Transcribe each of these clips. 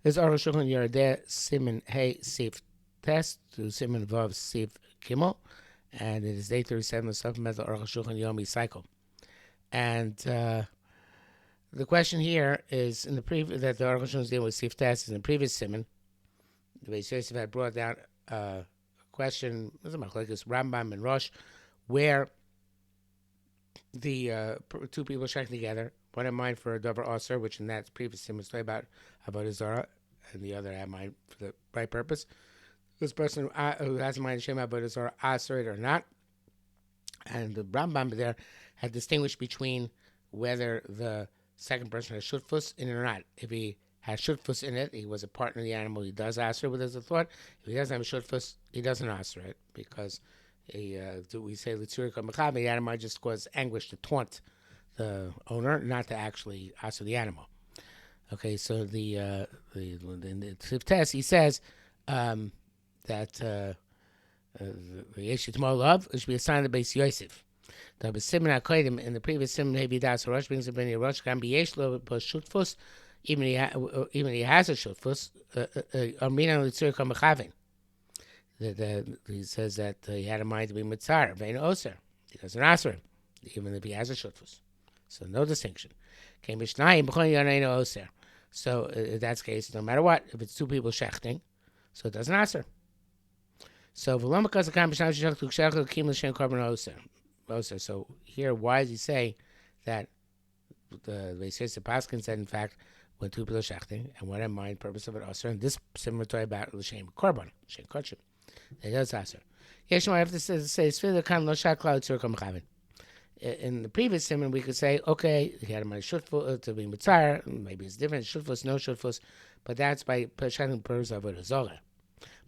Is Arukh Shulchan Yardeh Siman Hey Sif Test to Siman Vav Sif Kimmel, and it is day 37 of Supplemental Arukh Shulchan Yomi Cycle. And the question here is in the previous that the Arukh Shulchan is dealing with Sif Test in the previous Siman. The Beis Yosef had brought down a question, like this Rambam and Rosh, where the two people are together. One in mind for a Dover Aser, which in that previous Siman was talking about his Zara, and the other had in mind for the right purpose. This person who has in mind Shem about his Zara Aser it or not. And the Rambam there had distinguished between whether the second person has shutfus in it or not. If he has shutfus in it, he was a partner of the animal, he does aser with his thought. If he doesn't have a shutfus, he doesn't aser it, because we say the animal just cause anguish to taunt the owner, not to actually aser the animal. Okay, so in the test he says that the issue tomorrow love should be assigned to Beis Yosef. The Siman HaKodim in the previous Siman Hebi Das Rosh brings up any Rosh can be Yeshlo Shutfus, even he has a Shutfus. Amina Litzur Kamachavin. He says that he had a mind to be Mitzar, Vein Oser. He doesn't answer him, even if he has a Shutfus. So no distinction. So in that case, no matter what, if it's two people shechting, so it doesn't answer. So so here, why does he say that the Beis Yosef Paskin said, in fact, when two people are shechting, and what in mind purpose of it aser, and this similar to about l'shem korban, l'shem kachim, it does aser. Yes, I have to say in the previous siman, we could say, okay, he had a mind shutfus to be mitzar, maybe it's different, shutfus, no shutfus, but that's by shechting purpose of it zoga.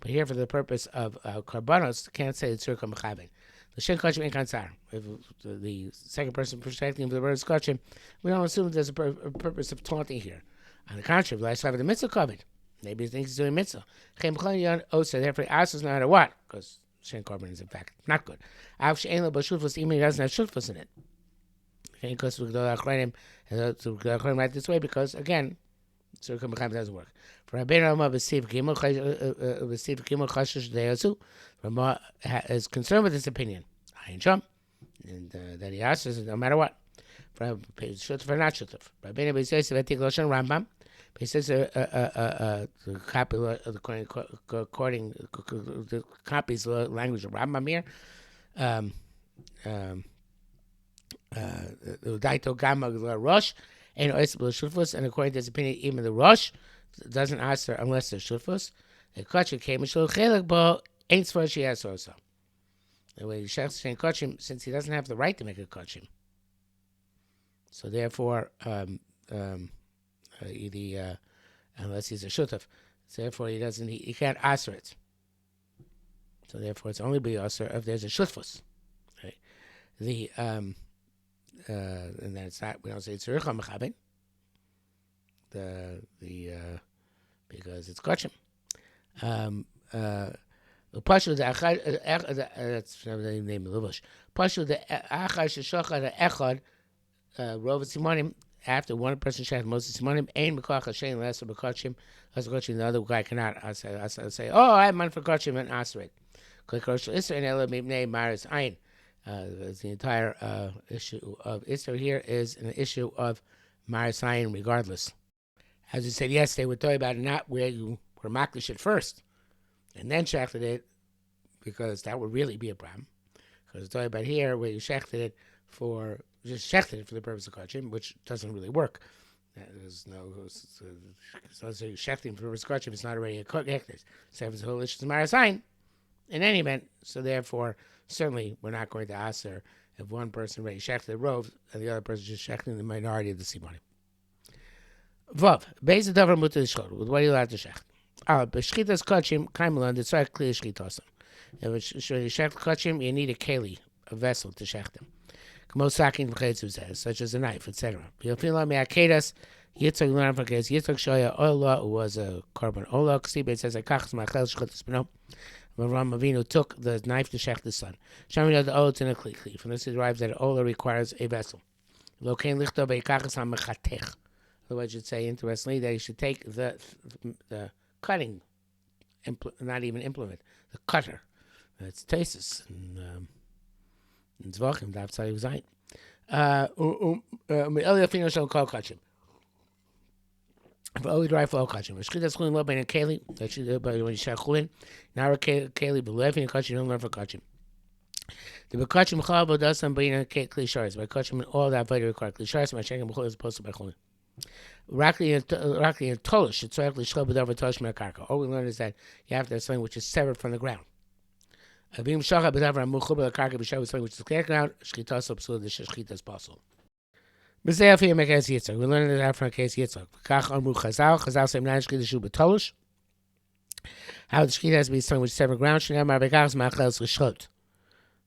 But here, for the purpose of korbanos, can't say it's tzur kamachavin. The shen kachim ain't kansar. If the second person protecting the bird's kachim, we don't assume there's a purpose of taunting here. On the contrary, let's have the mitzvah covered. Maybe he thinks he's doing mitzvah. Therefore, he asks no matter what, because shen korban is in fact not good. Even he doesn't have shulfus in it. Okay, because we go right this way, because again, so doesn't work. For Rabbeinu Rama B'Siv Gimel Chashish Deyazu, Rama is concerned with this opinion. I ain't jump, and that he asks no matter what. For not shutuf. Rabbeinu Beis Yosef Etik Loshen Rambam. He says the copy according the copies the language of Rambam here. Daito Gamma Rosh. And according to his opinion, even the Rosh doesn't answer unless there's shutfus. The kachim came and shul chelik, but ain't svar she has also. The way Shech kachim, since he doesn't have the right to make a kachim, so therefore, unless he's a shutaf, so therefore he can't answer it. So therefore, it's only be answer if there's a shutfus. Right? And then it's not. We don't say tzurich hamachabin. Because it's kachim. Pashu the that's the name of the bush. Pashu the achar sheshachar the echad rov simonim. After one person shechted most simonim, ein mekach hashem lesser bekachim. As kachim, the other guy cannot. I say, oh, I have money for kachim and answer it. Kachim isra and ela mibnei maris ayin. The entire issue of Isser here is an issue of Marasayan regardless. As we said yesterday, we're talking about not where you were maklish it first and then shechted it, because that would really be a problem. Because we're talking about here where you shechted it for the purpose of kachim, which doesn't really work. There's no, so you're shechting for the purpose of kachim, it's not already a hectare. So if it's a whole issue of Marasayan, in any event, so therefore, certainly, we're not going to aser if one person already shechted the rove and the other person just shechting the minority of the simonim. Vav, based on davar mutar shchot, with what are you allowed to shecht? B'shchitas kachim kaimelan detzar kli shchitosam. If you shecht kachim, you need a keli, a vessel to shecht them. Kamo sakin v'chetzu says, such as a knife, etc. B'yofila me'akedas yitzog learn from case yitzog shoya ola, who was a korban ola. Ksibet says akachas ma'achel shchitas b'no. Avram Avinu took the knife to shech the son. Shamina the oath in a kli. From this it derives that Ola requires a vessel. Lo kein lichto beikachas hamechatech. Otherwise, I should say, interestingly, that you should take the cutting, not even implement, the cutter. It's tesis. And Zvachim, that's how he was saying. Earlier, finish on call kachim. For only dry for all kachim. Shchitas chulin lo bein a keli. That should do, but when you share chulin, now a keli below fin kachim, you don't learn for kachim. The bekachim chal bodasam bein a kli sharis. By kachim, all that avoid require kli sharis. My shekem b'chol is opposed by chulin. Rakli and tolish. It's actually shchol b'davar tolish me'akarka. All we learn is that you have to have something which is severed from the ground. Avim shacha b'davar amuchub b'akarka b'shav is something which is clear ground. Shchitas obsul the shchitas possible. We learn it out from a case Yitzchak. Kach amru Chazal. Chazal say nine shchita shu b'tolish. How the shchita has to be something which is severed ground. Shnei b'kachas ma'achels l'shchot.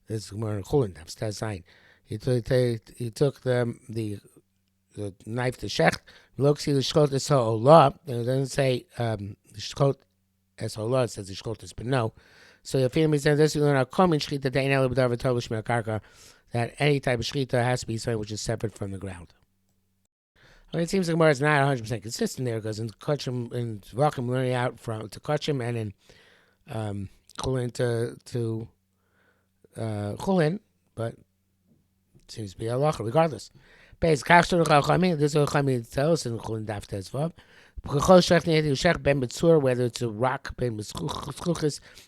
This is more in chulin. That's that sign. He took the knife to shecht. Look, see the shchot is ha'olah. It doesn't say the shchot as ha'olah. It says the shchot is b'no. So your family says this. We learn our common shchita de'en ela b'davar tolish me'akarka. That any type of shechita has to be something which is separate from the ground. Well, it seems the Gemara is not 100% consistent there, because in Kachim and Zvachim learning out from to Kachim and in Chulin to Chulin, but it seems to be halacha regardless. This is what Chachamim tells in Chulin Daf Tezvav. Whether it's a rock,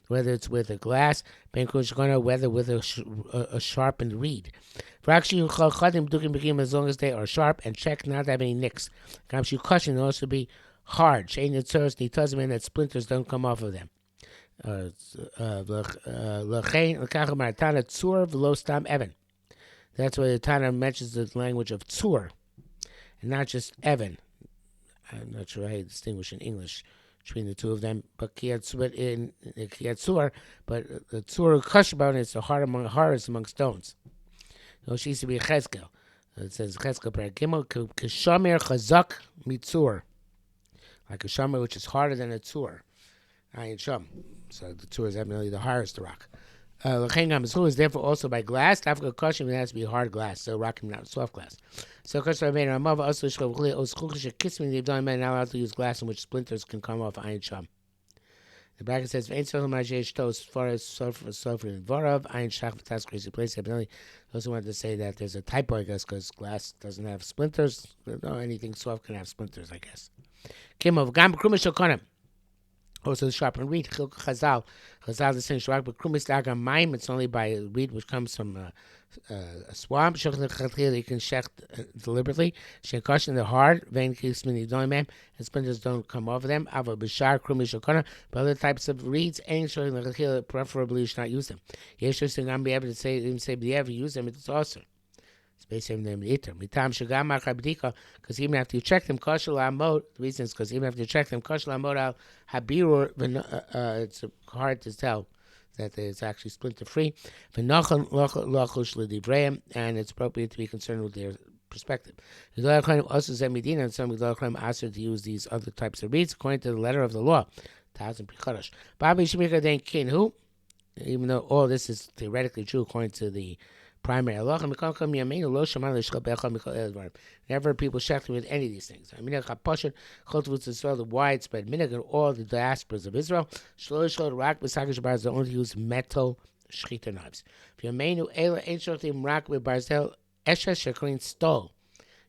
whether it's with a glass, whether with a sharpened reed. As long as they are sharp and check not to have any nicks. Caution also be hard. That splinters don't come off of them. That's why the Tana mentions the language of tzur, and not just evan. I'm not sure how you distinguish in English between the two of them, but in Kiyatsur, but the Tzur Kashban is the hardest among stones. So she used to be a Cheskel. It says Cheskel per Gimel, Kishamer Chazak Mitzur. Like a Shamer which is harder than a Tzur. Ayin Sham. So the Tzur is evidently the hardest rock. L'chein is therefore also by glass. Tafka kashim, it has to be hard glass, so rock him not soft glass. So kashim made Ramav also shchavli oschuchish kismin. They've done men now allowed to use glass in which splinters can come off ayin sham. The bracket says ain't so much as far as sulfur and varav ayin shach v'tas crazy place. Evidently, also wanted to say that there's a typo, I guess, because glass doesn't have splinters. No, anything soft can have splinters, I guess. Kimov gam krumish okonim. Also, the sharpened reed, Chazal. Chazal is saying, but Krumis Dagam Maim, it's only by a reed which comes from a swamp. You can shecht deliberately. Shekoshin, they're hard. Vein Kismini Doimem, and splinters don't come over them. Ava Bishar, Krumis Shokona. But other types of reeds, ain't showing the Chachil, preferably you should not use them. Yes, you're saying, I'm be able to say, even say, but ever use them, it's awesome. It's basically the name of the Itter. Mitam Shagam Achabdika, because even after you check them, Koshel Amot, the reason is because even after you check them, Koshel Amot al Habirur, it's hard to tell that it's actually splinter free. And it's appropriate to be concerned with their perspective. Also, Zemidina and some Gedol asked her to use these other types of reeds according to the letter of the law. Even though all this is theoretically true according to the primary halacha, never people shechting with any of these things. I mean, the widespread minhag in all the diasporas of Israel. They only use metal shechita knives.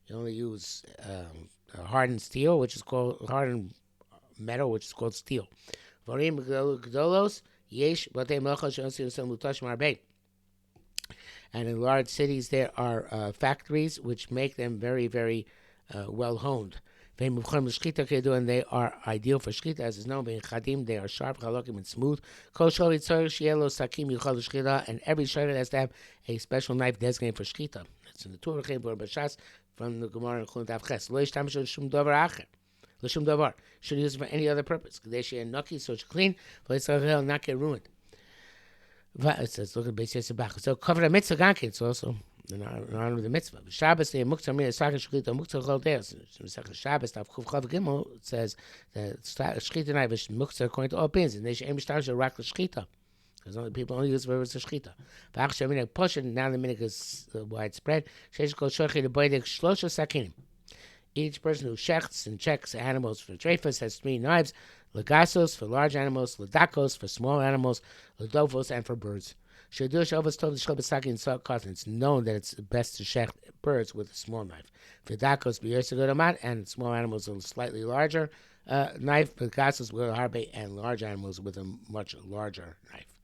You only use hardened steel, which is called hardened metal, which is called steel. And in large cities, there are factories which make them very, very well honed. And they are ideal for shchita, as is known. They are sharp, chalokim, and smooth. And every shchita has to have a special knife designated for shchita. That's in the Torah from the Gemara in Chulin Daf Ches. Should use it for any other purpose. So it's clean, but it's not get ruined. It says, look at Beis Yisrael. So cover the mitzvah gankin. It's also in honor of the mitzvah. Shabbos the muktzah mina sakin shchita muktzah chol deis. Shabbos Tav Chuf Chav Gimel says that shchita knife is muktzah according to all opinions, and they should aim to rak the shchita. Because only people only use it for shchita. V'achshav minhag poshet. Now the minhag is widespread. Sheish kol shochi the boydek shlosha sakinim. Each person who shechts and checks animals for treifas has 3 knives: legasos for large animals, ledakos for small animals, ledovos, and for birds. Shadush Ovas told the Shkobasaki in Sokot, it's known that it's best to shecht birds with a small knife. Vidakos b'yersagodamat, and small animals with a slightly larger knife. Legasos with harbe, and large animals with a much larger knife.